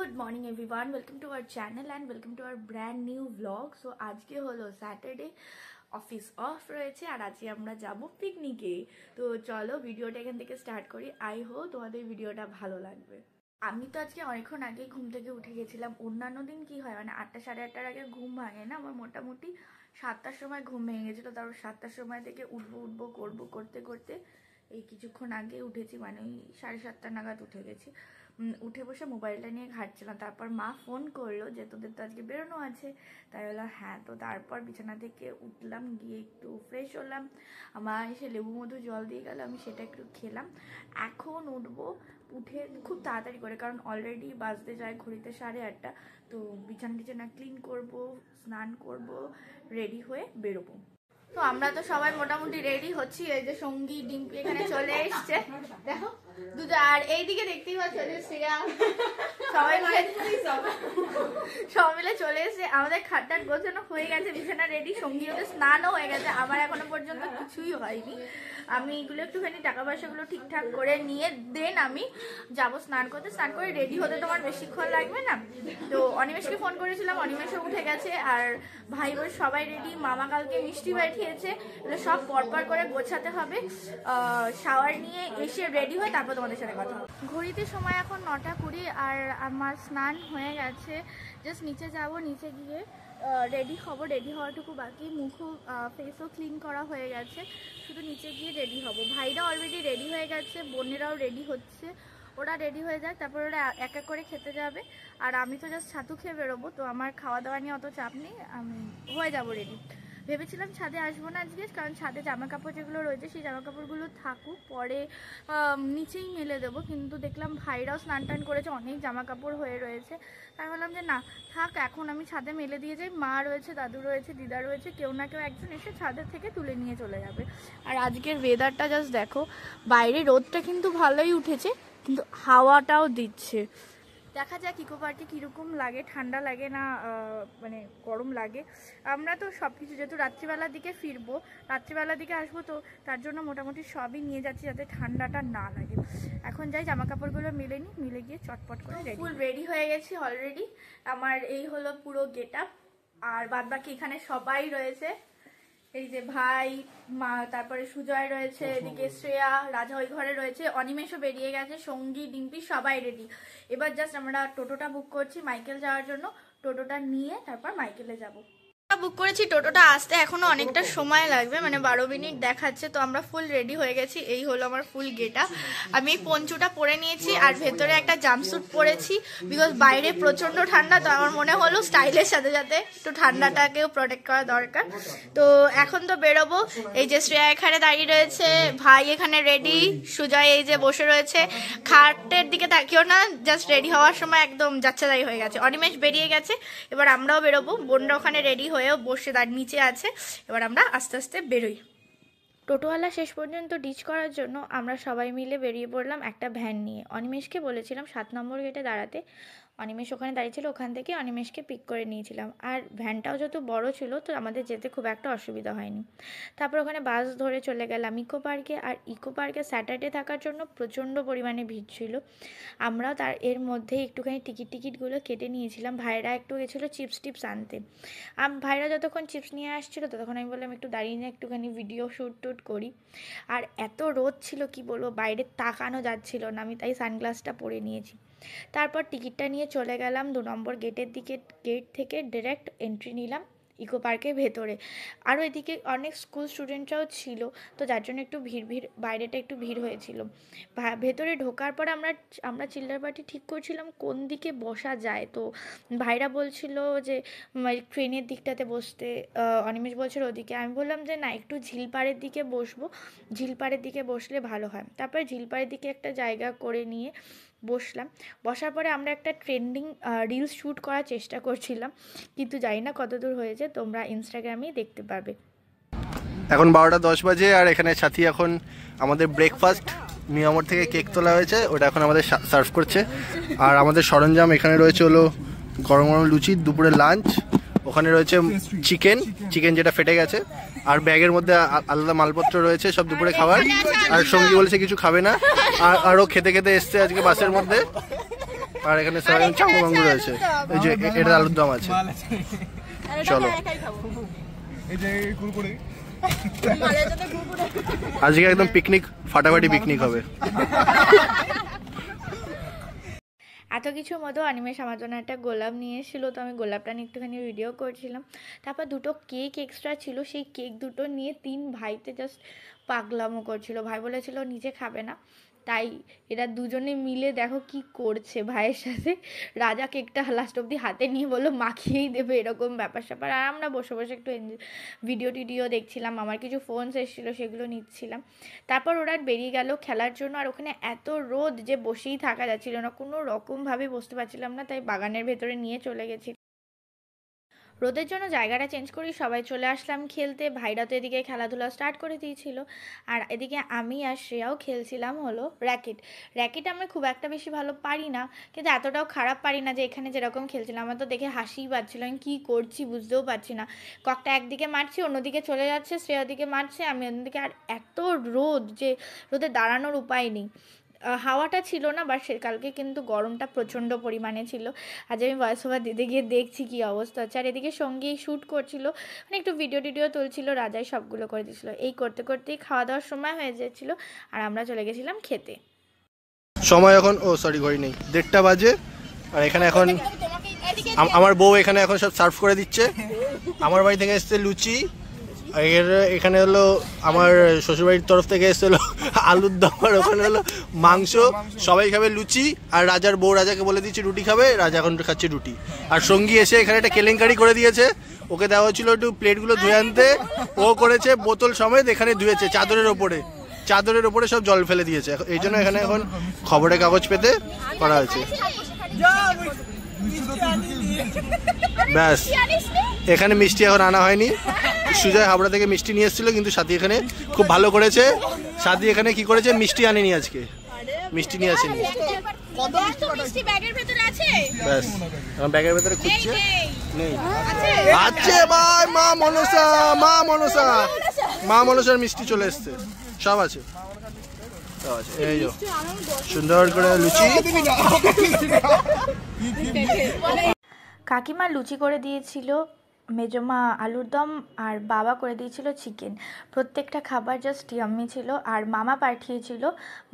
Good morning everyone, welcome to our channel and welcome to our brand new vlog. So আজকে হলো Saturday, office of রয়েছে আর আজকে আমরা যাব পিকনিকে। তো চলো ভিডিওটা এখান থেকে স্টার্ট করি। আই হোপ তোমাদের ভিডিওটা ভালো লাগবে। আমি তো আজকে অনেকক্ষণ আগে ঘুম থেকে উঠে গেছিলাম। অন্যান্য দিন কি হয় মানে 8টা সাড়ে 8টার আগে ঘুম ভাঙে না, আমার মোটামুটি 7টার সময় ঘুম ভেঙে গেছিলো। তারপর 7টার সময় থেকে উঠবো করতে করতে এই কিছুক্ষণ আগে উঠেছি, মানে ওই 7:30 নাগাদ উঠে গেছি। উঠে বসে মোবাইলটা নিয়ে ঘাঁটছিলাম। তারপর মা ফোন করলো যে তোদের তো আজকে বেরোনো আছে। তাই বললাম হ্যাঁ। তো তারপর বিছানা থেকে উঠলাম, গিয়ে একটু ফ্রেশ হলাম। মা এসে লেবু মধু জল দিয়ে গেল, আমি সেটা একটু খেলাম। এখন উঠবো, উঠে খুব তাড়াতাড়ি করে, কারণ অলরেডি বাজতে যায় ঘড়িতে 8:30। তো বিছানা ক্লিন করব, স্নান করব, রেডি হয়ে বেরোবো। তো আমরা তো সবাই মোটামুটি রেডি হচ্ছি। এই যে সঙ্গী ডিম্পি এখানে চলে এসছে, দেখো দুটো। আর এইদিকে দেখতেই পাচ্ছ শ্রেয়া, সবাই মিলে চলে এসছে। আমাদের খাটটাট গোছানো হয়ে গেছে, বিছানা রেডি, সঙ্গী ওদের স্নানও হয়ে গেছে। আমার এখনো পর্যন্ত কিছুই হয়নি। আমি এগুলো একটুখানি টাকা পয়সাগুলো ঠিকঠাক করে নিয়ে দেন আমি যাবো স্নান করতে। স্নান করে রেডি হতে তোমার বেশিক্ষণ লাগবে না। তো অনিমেষকে ফোন করেছিলাম, অনিমেষও উঠে গেছে। আর ভাই বোন সবাই রেডি। মামা কালকে মিষ্টি পাঠিয়েছে, এগুলো সব পরপর করে গোছাতে হবে। শাওয়ার নিয়ে এসে রেডি হয়ে তারপর তোমাদের সাথে কথা হবে। ঘড়িতে সময় এখন 9:20 আর আমার স্নান হয়ে গেছে। জাস্ট নিচে যাব, নিচে গিয়ে রেডি হব। রেডি হওয়াটুকু বাকি, মুখও ফেসও ক্লিন করা হয়ে গেছে, শুধু নিচে গিয়ে রেডি হব। ভাইরা অলরেডি রেডি হয়ে গেছে, বোনেরাও রেডি হচ্ছে। ওরা রেডি হয়ে যায়, তারপর ওরা এক এক করে খেতে যাবে। আর আমি তো জাস্ট ছাতু খেয়ে বেরোবো, তো আমার খাওয়া দাওয়া নিয়ে অত চাপ নেই, আমি হয়ে যাবো রেডি। ভেবেছিলাম ছাদে আসবো না আজকে, কারণ ছাদে জামা কাপড় যেগুলো রয়েছে সেই জামা কাপড়গুলো থাকুক, পরে নিচেই মেলে দেবো। কিন্তু দেখলাম ভাইরাও স্নান টান করেছে, অনেক জামা কাপড় হয়ে রয়েছে। তাই বললাম যে না থাক, এখন আমি ছাদে মেলে দিয়ে যাই। মা রয়েছে, দাদু রয়েছে, দিদা রয়েছে, কেউ না কেউ একজন এসে ছাদের থেকে তুলে নিয়ে চলে যাবে। আর আজকের ওয়েদারটা জাস্ট দেখো, বাইরে রোদটা কিন্তু ভালোই উঠেছে, কিন্তু হাওয়াটাও দিচ্ছে। দেখা যাক ইকো পার্কে কীরকম লাগে, ঠান্ডা লাগে না মানে গরম লাগে। আমরা তো সব কিছু, যেহেতু রাত্রিবেলার দিকে ফিরবো, রাত্রিবেলার দিকে আসবো, তো তার জন্য মোটামুটি সবই নিয়ে যাচ্ছি যাতে ঠান্ডাটা না লাগে। এখন যাই জামা কাপড়গুলো মিলে গিয়ে চটপট করে ফুল রেডি হয়ে গেছি অলরেডি। আমার এই হলো পুরো গেট আপ। আর বাদ বাকি এখানে সবাই রয়েছে, এই যে ভাই, মা, তারপরে সুজয় রয়েছে, এদিকে শ্রেয়া, রাজা ওই ঘরে রয়েছে, অনিমেষও বেরিয়ে গেছে, সঙ্গী, ডিম্পি সবাই রেডি। এবার জাস্ট আমরা টোটোটা বুক করছি মাইকেল যাওয়ার জন্য। টোটোটা নিয়ে তারপর মাইকেলে যাব। বুক করেছি, টোটোটা আসতে এখনো অনেকটা সময় লাগবে, মানে 12 মিনিট দেখাচ্ছে। তো আমরা ফুল রেডি হয়ে গেছি। এই হলো আমার ফুল গেটআপ। আমি পঞ্চুটা পরে নিয়েছি আর ভেতরে একটা জাম্পস্যুট পরেছি, বিকজ বাইরে প্রচন্ড ঠান্ডা। তো আমার মনে হলো স্টাইলের সাথে সাথে একটু ঠান্ডাটাকেও প্রোটেক্ট করা দরকার। তো এখন তো বেরোবো। এই যে শ্রেয়া এখানে দাঁড়িয়ে রয়েছে, ভাই এখানে রেডি, সুজয় এই যে বসে রয়েছে। খাটের দিকে তাকিও না, জাস্ট রেডি হওয়ার সময় একদম যাচ্ছেদাই হয়ে গেছে। অনিমেষ বেরিয়ে গেছে, এবার আমরাও বেরোবো। বোনরা ওখানে রেডি হয়েও বসে তার নিচে আছে। এবার আমরা আস্তে আস্তে বেরোই। টোটোওয়ালা শেষ পর্যন্ত ডিচ করার জন্য আমরা সবাই মিলে বেরিয়ে পড়লাম একটা ভ্যান নিয়ে। অনিমেষকে বলেছিলাম 7 নম্বর গেটে দাঁড়াতে, অনিমেষ ওখানে দাঁড়িয়েছিল, ওখান থেকে অনিমেষকে পিক করে নিয়েছিলাম। আর ভ্যানটাও যত বড় ছিল, তো আমাদের যেতে খুব একটা অসুবিধা হয়নি। তারপর ওখানে বাস ধরে চলে গেলাম ইকো পার্কে। আর ইকো পার্কে স্যাটারডে থাকার জন্য প্রচণ্ড পরিমাণে ভিড় ছিল। আমরাও তার এর মধ্যেই একটুখানি টিকিটগুলো কেটে নিয়েছিলাম। ভাইরা একটু গেছিলো চিপস আনতে। ভাইরা যতক্ষণ চিপস নিয়ে আসছিলো, ততক্ষণ আমি বললাম একটু দাঁড়িয়ে নিয়ে একটুখানি ভিডিও শ্যুট করি। আর এত রোদ ছিল কি বলবো, বাইরে তাকানো যাচ্ছিল না, আমি তাই সানগ্লাসটা পরে নিয়েছি। তারপর টিকিটটা নিয়ে চলে গেলাম 2 নম্বর গেটের দিকে। গেট থেকে ডিরেক্ট এন্ট্রি নিলাম ইকো পার্কের ভেতরে। আরও এদিকে অনেক স্কুল স্টুডেন্টরাও ছিল, তো যার জন্য একটু ভিড় বাইরেটা একটু ভিড় হয়েছিল। ভেতরে ঢোকার পর আমরা চিল্লার পার্টি ঠিক করছিলাম কোন দিকে বসা যায়। তো ভাইরা বলছিল যে ট্রেনের দিকটাতে বসতে, অনিমেষ বলছিল ওদিকে। আমি বললাম যে না, একটু ঝিলপাড়ের দিকে বসবো, ঝিলপাড়ের দিকে বসলে ভালো হয়। তারপরে ঝিলপাড়ের দিকে একটা জায়গা করে নিয়ে বসলাম। বসার পরে আমরা একটা ট্রেন্ডিং রিলস শ্যুট করার চেষ্টা করছিলাম, কিন্তু জানি না কতদূর হয়েছে, তোমরা ইনস্টাগ্রামেই দেখতে পারবে। এখন 12:10 বাজে আর এখানে সাথী এখন আমাদের ব্রেকফাস্ট মিয়ামর থেকে কেক তোলা হয়েছে, ওটা এখন আমাদের সার্ভ করছে। আর আমাদের সরঞ্জাম এখানে রয়েছে হলো গরম গরম লুচি, দুপুরে লাঞ্চ, ওখানে রয়েছে চিকেন যেটা ফেটে গেছে, আর ব্যাগের মধ্যে আলাদা মালপত্র রয়েছে সব দুপুরে খাবার। আর সঙ্গী বলেছে কিছু খাবে না, আর আরও খেতে এসছে আজকে বাসের মধ্যে। আর এখানে চাউমাঙ্গু রয়েছে, এই যে এটা আলুর দম আছে। চলো আজকে একদম পিকনিক, ফাটাফাটি পিকনিক হবে। এত কিছুর মধ্যে অনিমেষ আমার জন্য একটা গোলাপ নিয়ে এসেছিলো, তো আমি গোলাপটা নিয়ে একটুখানি ভিডিও করছিলাম। তারপর দুটো কেক এক্সট্রা ছিল, সেই কেক দুটো নিয়ে তিন ভাইতে জাস্ট পাগলামো করছিল। ভাই বলেছিল নিজে খাবে না, তাই এরা দুজনে মিলে দেখো কি করছে ভাইয়ের সাথে। রাজা কেকটা লাস্ট অব্দি হাতে নিয়ে বললো মাখিয়েই দেবে, এরকম ব্যাপার স্যাপার। আর আমরা বসে বসে একটু ভিডিও টিডিও দেখছিলাম, আমার কিছু ফোনস এসেছিলো সেগুলো নিচ্ছিলাম। তারপর ওরা বেরিয়ে গেল খেলার জন্য। আর ওখানে এত রোদ যে বসেই থাকা যাচ্ছিল না, কোনো রকমভাবে বসতে পারছিলাম না, তাই বাগানের ভেতরে নিয়ে চলে গেছি। রোদের জন্য জায়গাটা চেঞ্জ করি, সবাই চলে আসলাম খেলতে। ভাইরা তো এদিকে খেলাধুলা স্টার্ট করে দিয়েছিল, আর এদিকে আমি আর শ্রেয়াও খেলছিলাম হলো র্যাকেট। আমি খুব একটা বেশি ভালো পারি না, কিন্তু এতটাও খারাপ পারি না যে এখানে যেরকম খেলছিলাম। আমার তো দেখে হাসিই পাচ্ছিল, আমি কী করছি বুঝতেও পারছি না। ককটা একদিকে মারছি, অন্যদিকে চলে যাচ্ছে, শ্রেয়া দিকে মারছে, আমি অন্যদিকে। আর এত রোদ যে রোদে দাঁড়ানোর উপায় নেই। হাওয়াটা ছিল না, বাট কালকে কিন্তু গরমটা প্রচণ্ড পরিমাণে ছিল। আজ আমি ভয়েস ওভার দিতে গিয়ে দেখছি কী অবস্থা হচ্ছে। আর এদিকে সঙ্গী শ্যুট করছিল, মানে একটু ভিডিও টিডিও তুলছিল, রাজাই সবগুলো করে দিয়েছিলো। এই করতে করতেই খাওয়া দাওয়ার সময় হয়ে যাচ্ছিল, আর আমরা চলে গেছিলাম খেতে। সময় এখন ঘড়ি নেই, 1:30 বাজে। আর এখানে এখন আমার বউ এখানে এখন সব সার্ভ করে দিচ্ছে। আমার বাড়ি থেকে এসছে লুচি, এখানে হলো আমার শ্বশুরবাড়ির তরফ থেকে এসে হলো আলুর দম, আর ওখানে হলো মাংস। সবাই খাবে লুচি, আর রাজার বউ রাজাকে বলে দিচ্ছে রুটি খাবে, রাজা এখন খাচ্ছে রুটি। আর সঙ্গী এসে এখানে একটা কেলেঙ্কারি করে দিয়েছে, ওকে দেওয়া হচ্ছিল একটু প্লেটগুলো ধুয়ে আনতে, ও করেছে বোতল সমেত এখানে ধুয়েছে চাদরের ওপরে সব জল ফেলে দিয়েছে। এই জন্য এখানে এখন খবরের কাগজ পেতে করা হয়েছে। ব্যাস, এখানে মিষ্টি এখন আনা হয়নি। সুজয় হাবড়া থেকে মিষ্টি নিয়ে এসেছিল, কিন্তু সাথী এখানে খুব ভালো করেছে। সাথী এখানে কি করেছে, মিষ্টি আনেনি, আজকে মিষ্টি নিয়ে আসেনি। ব্যাস, এখন ব্যাগের ভেতরে খুঁজছে, নেই। আছে ভাই, মা মনসার মিষ্টি চলে এসছে, সব আছে। এই যে সুন্দর করে লুচি, কাকিমা লুচি করে দিয়েছিল, মেজমা আলুর দম, আর বাবা করে দিয়েছিল চিকেন। প্রত্যেকটা খাবার জাস্ট ইয়াম্মি ছিল। আর মামা পাঠিয়েছিল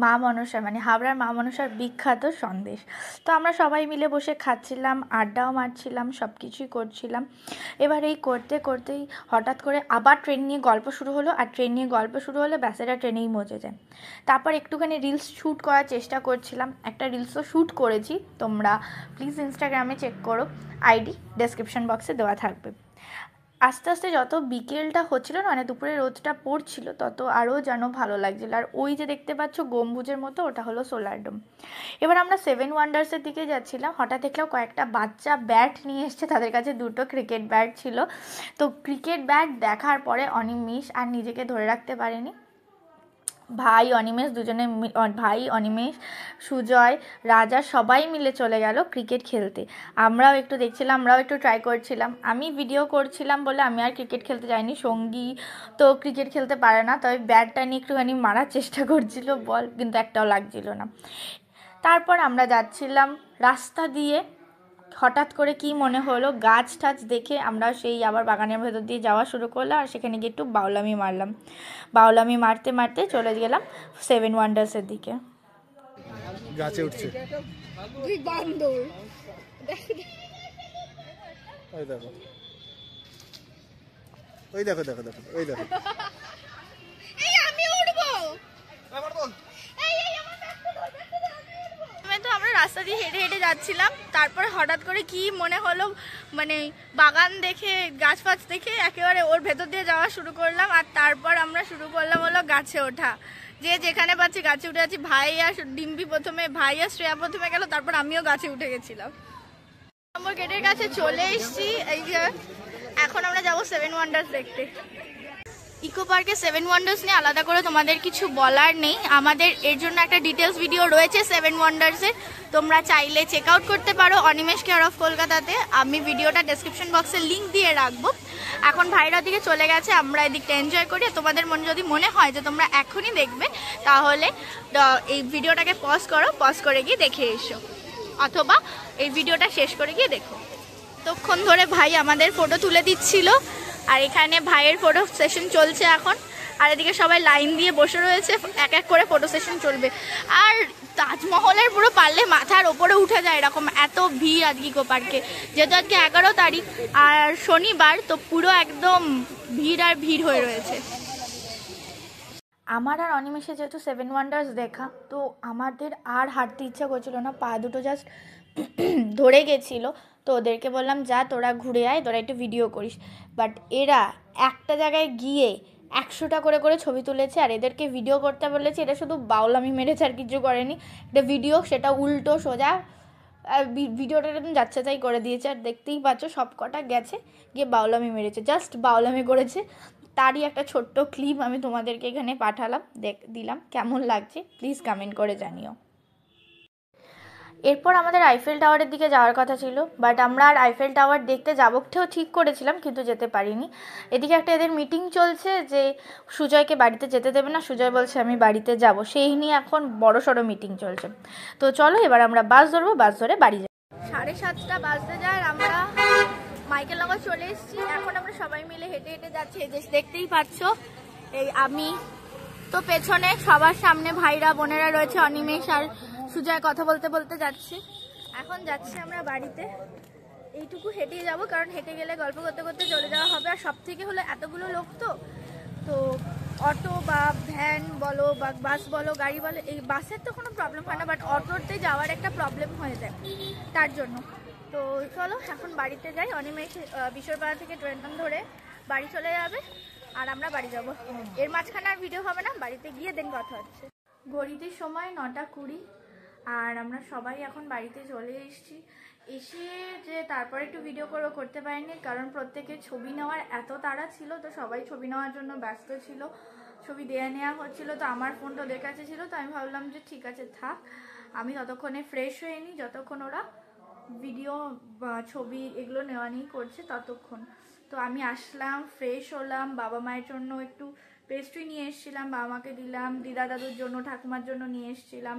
মা মনসা, মানে হাবড়ার মা মনসার বিখ্যাত সন্দেশ। তো আমরা সবাই মিলে বসে খাচ্ছিলাম, আড্ডাও মারছিলাম, সব কিছুই করছিলাম। এবার এই করতে করতেই হঠাৎ করে আবার ট্রেন নিয়ে গল্প শুরু হলো। আর ট্রেন নিয়ে গল্প শুরু হলে ব্যাসেরা ট্রেনেই মজে যায়। তারপর একটুখানি রিলস শ্যুট করার চেষ্টা করছিলাম, একটা রিলসও শ্যুট করেছি, তোমরা প্লিজ ইনস্টাগ্রামে চেক করো, আইডি ডেসক্রিপশন বক্সে দেওয়া থাকবে। আস্তে আস্তে যত বিকেলটা হচ্ছিলো না, মানে দুপুরে রোদটা পড়ছিল, তত আরও যেন ভালো লাগছিল। আর ওই যে দেখতে পাচ্ছ গম্বুজের মতো, ওটা হলো সোলার ডোম। এবার আমরা 7 ওয়ান্ডার্সের দিকে যাচ্ছিলাম, হঠাৎ দেখলাম কয়েকটা বাচ্চা ব্যাট নিয়ে এসছে, তাদের কাছে দুটো ক্রিকেট ব্যাট ছিল। তো ক্রিকেট ব্যাট দেখার পরে অনিমেষ আর নিজেকে ধরে রাখতে পারেনি। ভাই অনিমেষ, সুজয়, রাজা সবাই মিলে চলে গেল ক্রিকেট খেলতে। আমরাও একটু দেখছিলাম, আমরাও একটু ট্রাই করছিলাম। আমি ভিডিও করছিলাম বলে আমি আর ক্রিকেট খেলতে যাইনি, সঙ্গী তো ক্রিকেট খেলতে পারে না, তবে ব্যাটটা নিয়ে একটুখানি মারার চেষ্টা করছিল, বল কিন্তু একটাও লাগছিল না। তারপর আমরা যাচ্ছিলাম রাস্তা দিয়ে, হঠাৎ করে কি মনে হলো, গাছ টাছ দেখে আমরা সেই আবার বাগানের ভেতর দিয়ে যাওয়া শুরু করলাম। আর সেখানে গিয়ে একটু বাউলামি মারতে মারতে চলে গেলাম 7 ওয়ান্ডার্সের দিকে। গাছে উঠছে, ওই দেখো তো আমরা রাস্তা দিয়ে হেঁটে হেঁটে যাচ্ছিলাম, তারপরে হঠাৎ করে কি মনে হলো, মানে বাগান দেখে গাছ ফাছ দেখে একেবারে ওর ভেতর দিয়ে যাওয়া শুরু করলাম। আর তারপর আমরা শুরু করলাম হলো গাছে ওঠা, যে যেখানে পাচ্ছি গাছে উঠে যাচ্ছি। ভাই আর ডিম্পি প্রথমে, ভাই আর শ্রেয়া প্রথমে গেল, তারপর আমিও গাছে উঠে গেছিলাম। নম্বর গেটের কাছে চলে এসেছি, এই যে এখন আমরা যাবো 7 ওয়ান্ডার্স দেখতে। ইকো পার্কে 7 ওয়ান্ডার্স নিয়ে আলাদা করে তোমাদের কিছু বলার নেই, আমাদের এর জন্য একটা ডিটেলস ভিডিও রয়েছে 7 ওয়ান্ডার্সের, তোমরা চাইলে চেক আউট করতে পারো অনিমেষ কেয়ার অফ কলকাতাতে। আমি ভিডিওটা ডেসক্রিপশন বক্সে লিঙ্ক দিয়ে রাখবো। এখন ভাইরা দিকে চলে গেছে, আমরা এদিকটা এনজয় করি। তোমাদের যদি মনে হয় যে তোমরা এখনই দেখবে, তাহলে এই ভিডিওটাকে পজ করো, পজ করে গিয়ে দেখে এসো। অথবা এই ভিডিওটা শেষ করে গিয়ে দেখো। ততক্ষণ ধরে ভাই আমাদের ফটো তুলে দিচ্ছিল, আর এখানে ভাইয়ের ফটো সেশন চলছে এখন, আর এদিকে সবাই লাইন দিয়ে বসে রয়েছে, এক এক করে ফটো সেশন চলবে। আর তাজমহলের পুরো পারলে মাথার ওপরে উঠে যায় এরকম এত ভিড় আজকে ইকো পার্কে, যেহেতু আজকে 11 তারিখ আর শনিবার, তো পুরো একদম ভিড় আর ভিড় হয়ে রয়েছে। আমার আর অনিমেষে যেহেতু 7 ওয়ান্ডার্স দেখা, তো আমাদের আর হাঁটতে ইচ্ছা করছিল না, পা দুটো জাস্ট ধরে গেছিলো। তো ওদেরকে বললাম যা তোরা ঘুরে আয়, তোরা একটু ভিডিও করিস। বাট এরা একটা জায়গায় গিয়ে 100টা করে করে ছবি তুলেছে, আর এদেরকে ভিডিও করতে বলেছে, এটা শুধু বাউলামি মেরেছে আর কিছু করেনি। এটা ভিডিও, সেটা উল্টো সোজা ভিডিওটা একদম যাচ্ছে তাই করে দিয়েছে। আর দেখতেই পাচ্ছ সব কটা গেছে গিয়ে বাউলামি মেরেছে, জাস্ট বাউলামি করেছে। তারই একটা ছোট্ট ক্লিপ আমি তোমাদেরকে এখানে পাঠালাম, দিলাম। কেমন লাগছে প্লিজ কমেন্ট করে জানিও। এরপর আমাদের আইফেল টাওয়ারের দিকে যাওয়ার কথা ছিল, বাট আমরা আর আইফেল টাওয়ার দেখতে যাবো ঠিক করেছিলাম, কিন্তু যেতে পারিনি। এদিকে একটা এদের মিটিং চলছে যে সুজয়কে বাড়িতে যেতে দেবে না, সুজয় বলছে আমি বাড়িতে যাব, সেই নিয়ে এখন বড় সড়ো মিটিং চলছে। তো চলো এবার আমরা বাস ধরবো, বাস ধরে বাড়ি যাবো। 7:30 বাজতে যায়, আমরা মাইকেল নগর চলে এসেছি। এখন আমরা সবাই মিলে হেঁটে হেঁটে যাচ্ছি, এই যে দেখতেই পাচ্ছ, এই আমি তো পেছনে, সবার সামনে ভাইরা বোনেরা রয়েছে, অনিমেষ আর সুজয় কথা বলতে বলতে যাচ্ছে। এখন যাচ্ছি আমরা বাড়িতে, এইটুকু হেঁটে যাব, কারণ হেঁটে গেলে গল্প করতে করতে চলে যাওয়া হবে। আর সব থেকে হলো এতগুলো লোক, তো অটো বা ভ্যান বলো বা বাস বলো গাড়ি বলো, এই বাসের তো কোনো প্রবলেম হয় না, বাট অটোতে যাওয়ার একটা প্রবলেম হয়ে যায় তার জন্য। তো চলো এখন বাড়িতে যাই। অনিমেষ বিশ্বরপাড়া থেকে ট্রেন ধরে বাড়ি চলে যাবে, আর আমরা বাড়ি যাব। এর মাঝখানে আর ভিডিও হবে না, বাড়িতে গিয়ে দেন কথা হচ্ছে। ঘড়িতে সময় 9:20, আর আমরা সবাই এখন বাড়িতে চলে এসেছি। এসে যে তারপরে একটু ভিডিও করতে পারিনি, কারণ প্রত্যেকের ছবি নেওয়ার এত তাড়া ছিল, তো সবাই ছবি নেওয়ার জন্য ব্যস্ত ছিল, ছবি নেওয়া হচ্ছিল। তো আমার ফোনটা ওদের কাছে ছিল, তো আমি ভাবলাম যে ঠিক আছে থাক, আমি ততক্ষণে ফ্রেশ হয়ে নিই, যতক্ষণ ওরা ভিডিও বা ছবি এগুলো নেওয়া নিয়ে করছে ততক্ষণ। তো আমি আসলাম, ফ্রেশ হলাম, বাবা মায়ের জন্য একটু পেস্ট্রি নিয়ে এসেছিলাম, বাবা মাকে দিলাম, দিদা দাদুর জন্য ঠাকুমার জন্য নিয়ে এসেছিলাম,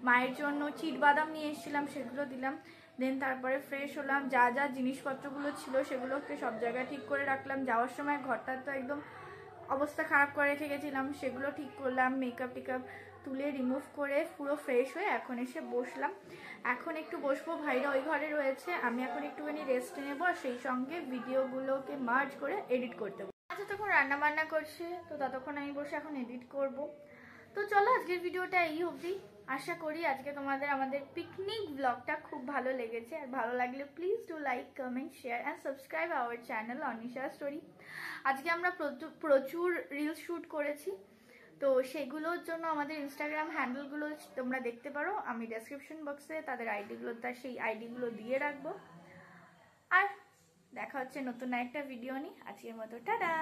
মায়ের জন্য চিড়বাদাম নিয়ে এসেছিলাম, সেগুলো দিলাম। দেন তারপরে ফ্রেশ হলাম, যা যা জিনিসপত্রগুলো ছিল সেগুলোকে সব জায়গায় ঠিক করে রাখলাম। যাওয়ার সময় ঘরটা তো একদম অবস্থা খারাপ করে রেখে গেছিলাম, সেগুলো ঠিক করলাম, মেকআপ টেকআপ তুলে রিমুভ করে পুরো ফ্রেশ হয়ে এখন এসে বসলাম। এখন একটু বসবো, ভাইরা ওই ঘরে রয়েছে, আমি এখন একটুখানি রেস্ট নেবো, আর সেই সঙ্গে ভিডিওগুলোকে মার্জ করে এডিট করতে হবে। আচ্ছা তখন রান্না বান্না করছে, তো ততক্ষণ আমি বসে এখন এডিট করব। তো চলো আজকের ভিডিওটা এই অবধি। আশা করি আজকে তোমাদের আমাদের পিকনিক ব্লগটা খুব ভালো লেগেছে, আর ভালো লাগলে please do like, comment, share and subscribe our channel Anisha story. আজকে আমরা প্রচুর রিলস শ্যুট করেছি, তো সেগুলোর জন্য আমাদের ইনস্টাগ্রাম হ্যান্ডেলগুলো তোমরা দেখতে পারো, আমি ডেসক্রিপশন বক্সে তাদের আইডিগুলো, সেই আইডিগুলো দিয়ে রাখবো। আর দেখা হচ্ছে নতুন একটা ভিডিও নিয়ে, আজকের মতো টাটা।